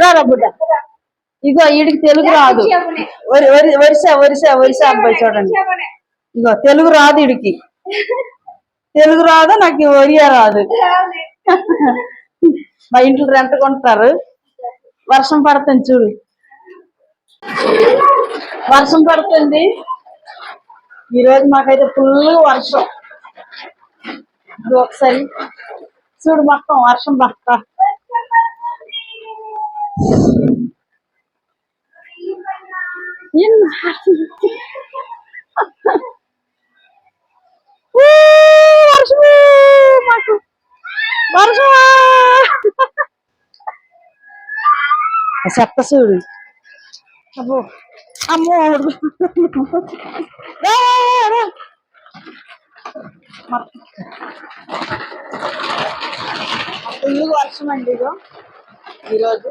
రా బుడ్డ. ఇగో వీడికి తెలుగు రాదు. వరిస వరిస వరిస అబ్బాయి చూడండి. ఇగో తెలుగు రాదు వీడికి. తెలుగు రాదు, నాకు ఒరియా రాదు. మా ఇంట్లో రెంట్ కొంటారు. వర్షం పడుతుంది చూడు, వర్షం పడుతుంది ఈరోజు. మాకైతే ఫుల్ వర్షం. ఇది ఒకసారి చూడు, మొత్తం వర్షం పడతా. వర్షము మాకు వర్షమా చెత్త చూడు. అబ్బో అమ్మో ఫుల్ వర్షం అండి ఇదో ఈరోజు.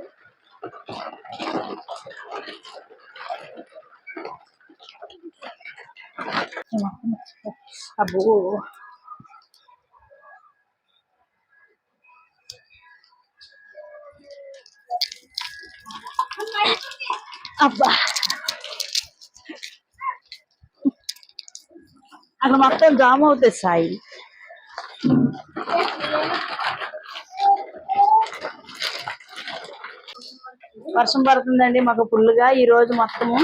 అబ్బో అబ్బా అక్కడ మొత్తం జామ్ అవుతుంది సాయి. వర్షం పడుతుందండి మాకు ఫుల్గా ఈరోజు మొత్తము.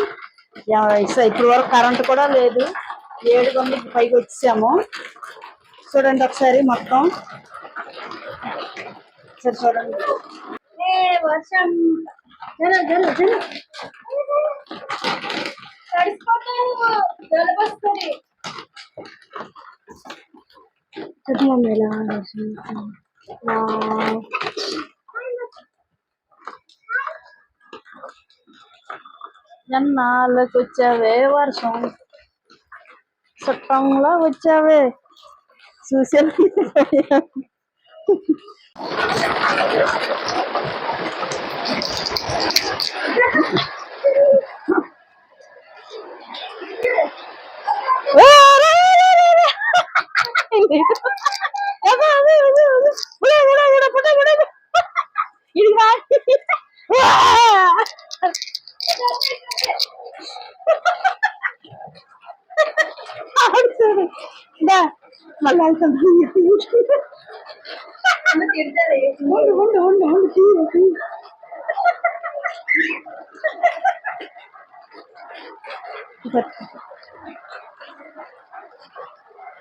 ఇప్పుడు వరకు కరెంట్ కూడా లేదు. 7 గంటలకు పైకి వచ్చాము. చూడండి ఒకసారి మొత్తం, సరే చూడండి. వర్షం ఎన్నాళ్ళకి వచ్చావే వర్షం, చుట్టంలో వచ్చావే చూసే.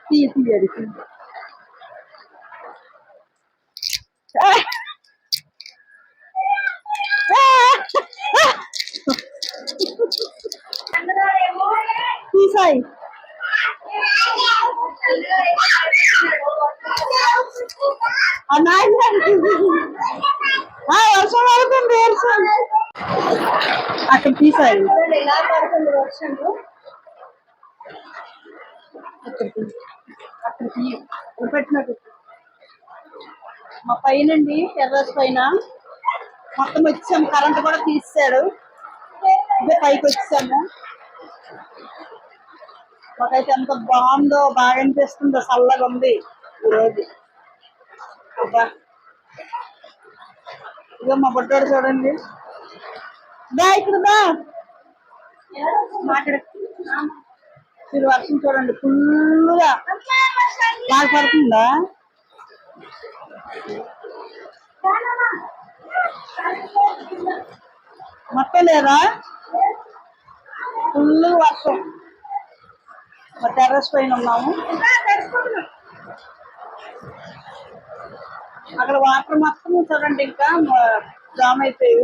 మళ్ళీ తీయాలి. తీసాయి వర్షం పడుతుంది. వర్షం అక్కడ తీసాయి. ఎలా పడుతుంది వర్షము అక్కడ పెట్టినట్టు. మా పైనండి టెర్రస్ పైన మొత్తం వచ్చాము. కరెంట్ కూడా తీసాడు. ఇదే పైకి వచ్చాము. మాకైతే ఎంత బాగుందో, బాగా అనిపిస్తుందో, చల్లగా ఉంది ఈరోజు. అబ్బా ఇక మా బుడ్డోడు చూడండి. ఇక్కడ మీరు వర్షం చూడండి ఫుల్గా బాగా పడుతుందా. మొత్తం లేదా ఫుల్ వర్షం. మా టెర్రస్ పైన ఉన్నాము. అక్కడ వాటర్ మొత్తం చూడండి ఇంకా జామ్ అయిపోయి,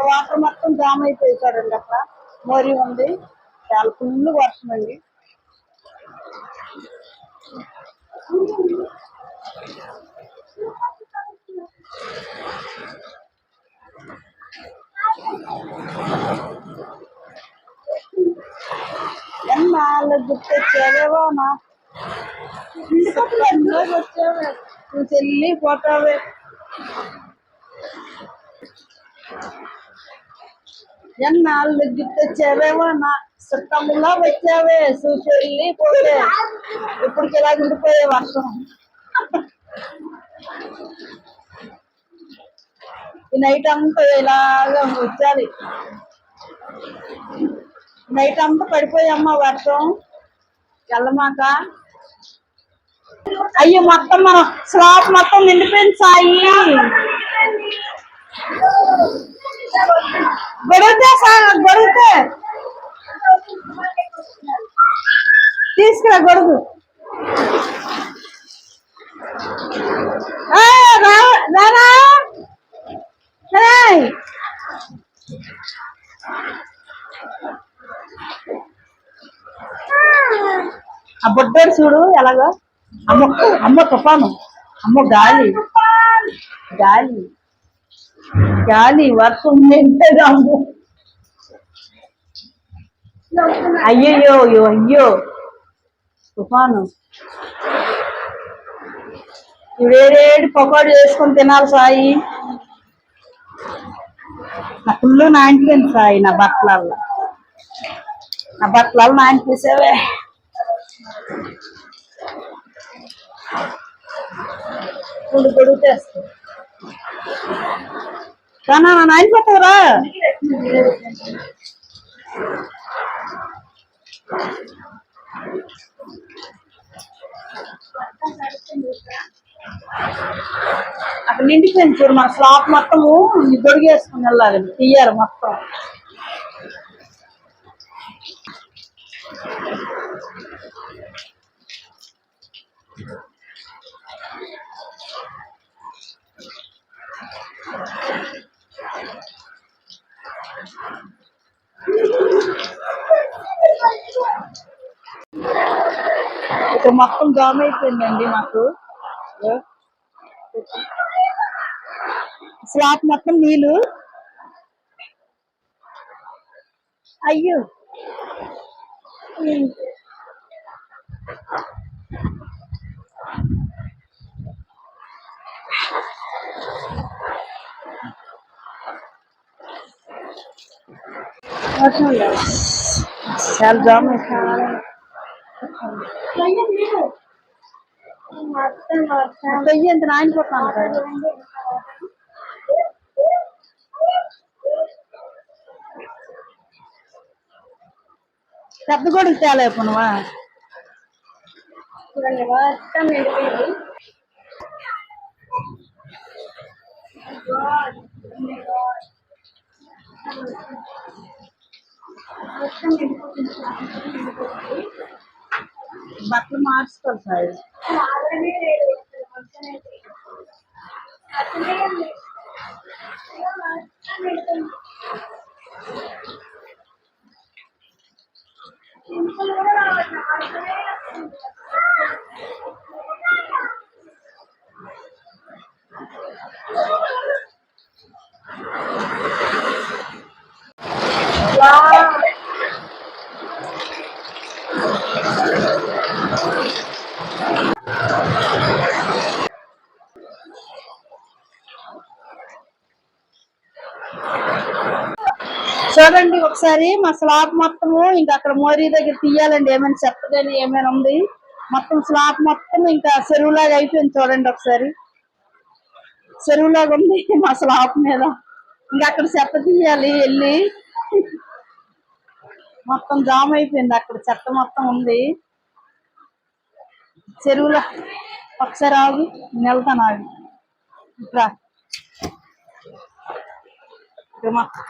వాటర్ మొత్తం జామ్ అయిపోయి చూడండి. అక్కడ మోరీ ఉంది. చాలా ఫుల్ వర్షం అండి. ఎన్నాళ్ళు గుర్తొచ్చావేవో నా వచ్చావే, నువ్వు చెల్లి పోతావే. ఎన్నాళ్ళు గుర్తొచ్చావేవో నా చుట్టంలో వచ్చావే, చూసి వెళ్ళి పోతే ఇప్పటికి ఇలా ఉండిపోయే వర్షం. ఈ నైట్ అంతా ఇలాగా వచ్చాలి. నైట్ అంతా పడిపోయమ్మా వర్షం వెళ్ళమాక. అయ్యో మొత్తం మనం స్లాబ్ మొత్తం నిండిపోయింది సాయి. గొడిగితే గొడిగితే తీసుకురా గొడుగు. రారా ఆ బొడ్డోడు చూడు ఎలాగో. అమ్మ అమ్మ తుఫాను, అమ్మ గాలి గాలి గాలి వర్షం అమ్ము. అయ్యయ్యో అయ్యో తుఫాను. వేరేడు పకోడీ చేసుకొని తినాలి సాయి. నా ఫుల్లు నాంటిపోయింది సాయి. నా బట్టలల్లో నాంటిపేసావే. ఇప్పుడు గొడుగుతేస్తా కానీ నా నానిపోతావురా. అక్కడ నిండిపోయింది చూడు. మన స్లాబ్ మొత్తము గొడిగేసుకుని వెళ్ళాలి. తీయాలి మొత్తం. ఇక్కడ మొత్తం జామ్ అయిపోయిందండి మాకు. స్లాబ్ మొత్తం నీళ్ళు. అయ్యో చాలా జామ్ అయిపోయింది. ఎంత నానిపోతాను. పెద్ద గొడుగు తేలేకపోనువా. బట్టలు మార్చుకోవాలి సార్. చూడండి ఒకసారి మా స్లాబ్ మొత్తము ఇంకా అక్కడ మోరీ దగ్గర తీయాలండి. ఏమైనా చెత్తగాని ఏమైనా ఉంది. మొత్తం స్లాబ్ మొత్తం ఇంకా చెరువులాగా అయిపోయింది. చూడండి ఒకసారి చెరువులాగా ఉంది మా స్లాబ్ మీద. ఇంకా అక్కడ చెత్త తీయాలి వెళ్ళి. మొత్తం జామ్ అయిపోయింది. అక్కడ చెత్త మొత్తం ఉంది చెరువులో. ఒకసారి ఆగు, నేను వెళ్తాను. ఆగు ఇక్కడ మొత్తం